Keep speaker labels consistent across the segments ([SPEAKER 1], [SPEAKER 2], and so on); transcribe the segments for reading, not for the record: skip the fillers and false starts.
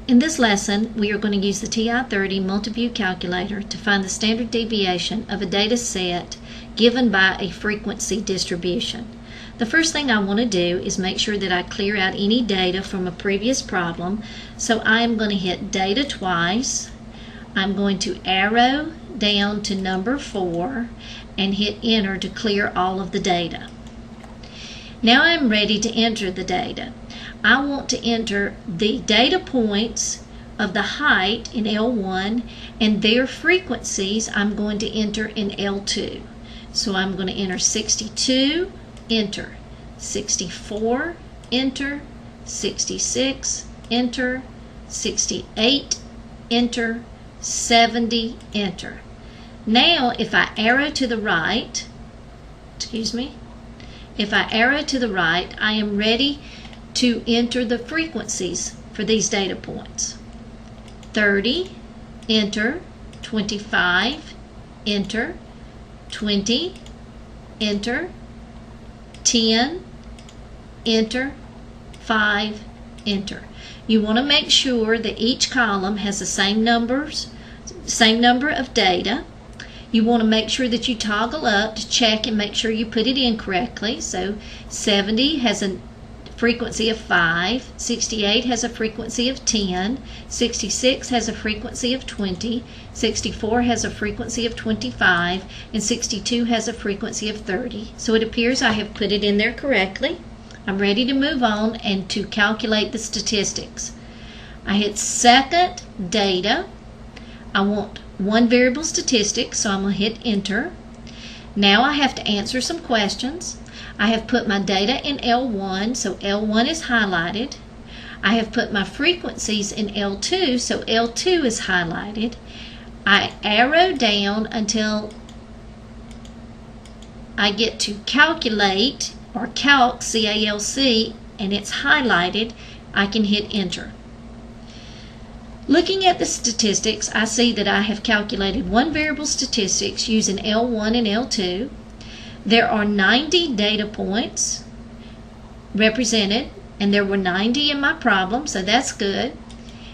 [SPEAKER 1] In this lesson, we are going to use the TI-30 multiview calculator to find the standard deviation of a data set given by a frequency distribution. The first thing I want to do is make sure that I clear out any data from a previous problem. So I am going to hit data twice. I'm going to arrow down to number 4 and hit enter to clear all of the data. Now I'm ready to enter the data. I want to enter the data points of the height in L1 and their frequencies I'm going to enter in L2. So I'm going to enter 62, enter, 64, enter, 66, enter, 68, enter, 70, enter. Now if I arrow to the right, if I arrow to the right, I am ready to enter the frequencies for these data points. 30, enter, 25, enter, 20, enter, 10, enter, 5, enter. You want to make sure that each column has the same number of data. You want to make sure that you toggle up to check and make sure you put it in correctly. So 70 has a frequency of 5, 68 has a frequency of 10, 66 has a frequency of 20, 64 has a frequency of 25, and 62 has a frequency of 30. So it appears I have put it in there correctly. I'm ready to move on and to calculate the statistics. I hit second data. I want one variable statistic, so I'm going to hit enter. Now I have to answer some questions. I have put my data in L1, so L1 is highlighted. I have put my frequencies in L2, so L2 is highlighted. I arrow down until I get to calculate, or calc, C-A-L-C, and it's highlighted. I can hit enter. Looking at the statistics, I see that I have calculated one variable statistics using L1 and L2. There are 90 data points represented, and there were 90 in my problem, so that's good.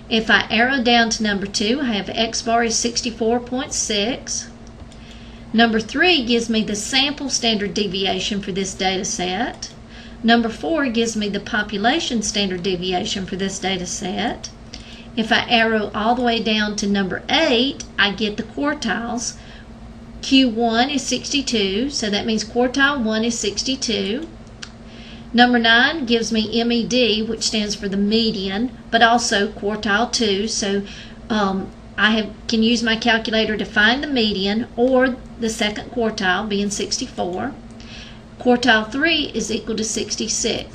[SPEAKER 1] If I arrow down to number 2, I have X bar is 64.6. Number 3 gives me the sample standard deviation for this data set. Number 4 gives me the population standard deviation for this data set. If I arrow all the way down to number 8, I get the quartiles. Q1 is 62, so that means quartile 1 is 62. Number 9 gives me MED, which stands for the median, but also quartile 2, so I can use my calculator to find the median or the second quartile, being 64. Quartile 3 is equal to 66.